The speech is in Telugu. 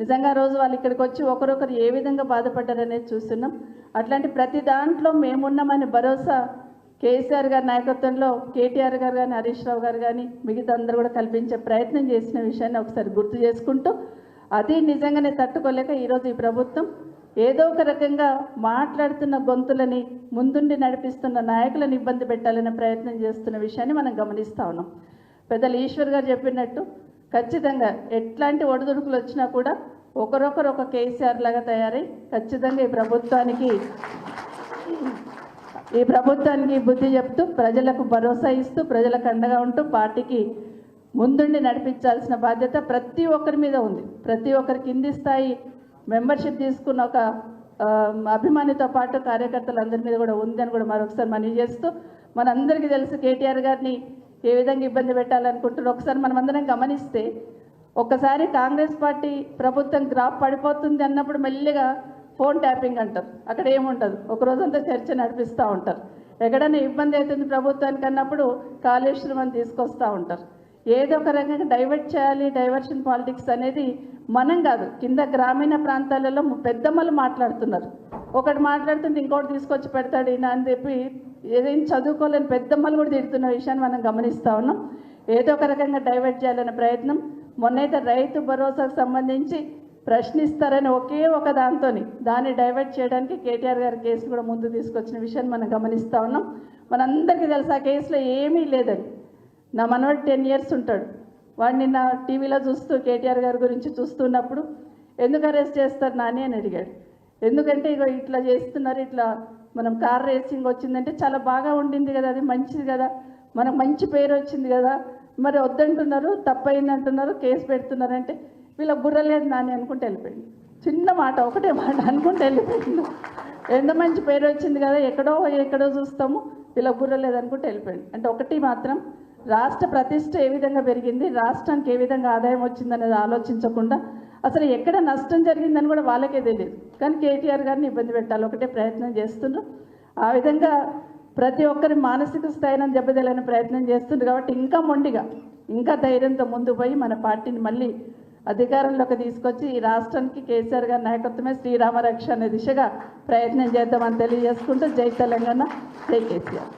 నిజంగా రోజు వాళ్ళు ఇక్కడికి వచ్చి ఒకరొకరు ఏ విధంగా బాధపడ్డారనేది చూస్తున్నాం. అట్లాంటి ప్రతి దాంట్లో మేమున్నామని భరోసా కేసీఆర్ గారి నాయకత్వంలో కేటీఆర్ గారు కానీ హరీష్ రావు గారు కానీ మిగతా అందరూ కూడా కల్పించే ప్రయత్నం చేసిన విషయాన్ని ఒకసారి గుర్తు చేసుకుంటూ, అది నిజంగానే తట్టుకోలేక ఈరోజు ఈ ప్రభుత్వం ఏదో ఒక రకంగా మాట్లాడుతున్న గొంతులని ముందుండి నడిపిస్తున్న నాయకులను ఇబ్బంది పెట్టాలనే ప్రయత్నం చేస్తున్న విషయాన్ని మనం గమనిస్తూ ఉన్నాం. పెద్దలు ఈశ్వర్ గారు చెప్పినట్టు ఖచ్చితంగా ఎట్లాంటి ఒడిదుడుకులు వచ్చినా కూడా ఒకరొకరు ఒక కేసీఆర్ లాగా తయారై ఖచ్చితంగా ఈ ప్రభుత్వానికి బుద్ధి చెప్తూ ప్రజలకు భరోసా ఇస్తూ ప్రజలకు అండగా ఉంటూ పార్టీకి ముందుండి నడిపించాల్సిన బాధ్యత ప్రతి ఒక్కరి మీద ఉంది. ప్రతి ఒక్కరి కింది స్థాయి మెంబర్షిప్ తీసుకున్న ఒక అభిమానితో పాటు కార్యకర్తలందరి మీద కూడా ఉందని కూడా మరొకసారి మనవి చేస్తూ, మనందరికీ తెలుసు కేటీఆర్ గారిని ఏ విధంగా ఇబ్బంది పెట్టాలనుకుంటున్నారు. ఒకసారి మనం అందరం గమనిస్తే ఒక్కసారి కాంగ్రెస్ పార్టీ ప్రభుత్వం గ్రాఫ్ పడిపోతుంది అన్నప్పుడు మెల్లిగా ఫోన్ ట్యాపింగ్ అంటారు. అక్కడ ఏముండదు, ఒక రోజంతా చర్చ నడిపిస్తూ ఉంటారు. ఎక్కడైనా ఇబ్బంది అవుతుంది ప్రభుత్వానికి అన్నప్పుడు కాళేశ్వరం అని తీసుకొస్తూ ఉంటారు. ఏదో ఒక రకంగా డైవర్ట్ చేయాలి. డైవర్షన్ పాలిటిక్స్ అనేది మనం కాదు, కింద గ్రామీణ ప్రాంతాలలో పెద్దమ్మలు మాట్లాడుతున్నారు. ఒకటి మాట్లాడుతుంటే ఇంకోటి తీసుకొచ్చి పెడతాడు ఈయన అని చెప్పి ఏదైనా చదువుకోలేని పెద్దమ్మలు కూడా తిడుతున్న విషయాన్ని మనం గమనిస్తూ ఉన్నాం. ఏదో ఒక రకంగా డైవర్ట్ చేయాలనే ప్రయత్నం. మొన్నైతే రైతు భరోసాకు సంబంధించి ప్రశ్నిస్తారని ఒకే ఒక దాన్ని డైవర్ట్ చేయడానికి కేటీఆర్ గారి కేసు కూడా ముందు తీసుకొచ్చిన విషయాన్ని మనం గమనిస్తూ ఉన్నాం. మనందరికీ తెలుసు ఆ కేసులో ఏమీ లేదని. నా మనవాడు 10 years ఉంటాడు. వాడిని నా టీవీలో చూస్తూ కేటీఆర్ గారి గురించి చూస్తున్నప్పుడు ఎందుకు అరెస్ట్ చేస్తారు నాని అని అడిగాడు. ఎందుకంటే ఇగో ఇట్లా చేస్తున్నారు, ఇట్లా మనం కార్ రేసింగ్ వచ్చిందంటే చాలా బాగా ఉండింది కదా, అది మంచిది కదా, మనకు మంచి పేరు వచ్చింది కదా, మరి వద్దంటున్నారు, తప్పైంది అంటున్నారు, కేసు పెడుతున్నారంటే వీళ్ళ బుర్ర లేదు నాని అనుకుంటే వెళ్ళిపోయింది. చిన్న మాట, ఒకటే మాట అనుకుంటే వెళ్ళిపోయింది. ఎంత మంచి పేరు వచ్చింది కదా, ఎక్కడో చూస్తాము, వీళ్ళ బుర్ర లేదనుకుంటే వెళ్ళిపోయింది. అంటే ఒకటి మాత్రం, రాష్ట్ర ప్రతిష్ట ఏ విధంగా పెరిగింది, రాష్ట్రానికి ఏ విధంగా ఆదాయం వచ్చిందనేది ఆలోచించకుండా అసలు ఎక్కడ నష్టం జరిగిందని కూడా వాళ్ళకే తెలియదు. కానీ కేటీఆర్ గారిని ఇబ్బంది పెట్టాలి ఒకటే ప్రయత్నం చేస్తున్నారు. ఆ విధంగా ప్రతి ఒక్కరి మానసిక స్థాయిని దెబ్బతీయాలని ప్రయత్నం చేస్తున్నారు. కాబట్టి ఇంకా మొండిగా, ఇంకా ధైర్యంతో ముందుకు పోయి మన పార్టీని మళ్ళీ అధికారంలోకి తీసుకొచ్చి ఈ రాష్ట్రానికి కేసీఆర్ గారి నాయకత్వమే శ్రీరామ రక్ష అనే దిశగా ప్రయత్నం చేద్దామని తెలియజేసుకుంటూ జై తెలంగాణ, జై కేసీఆర్.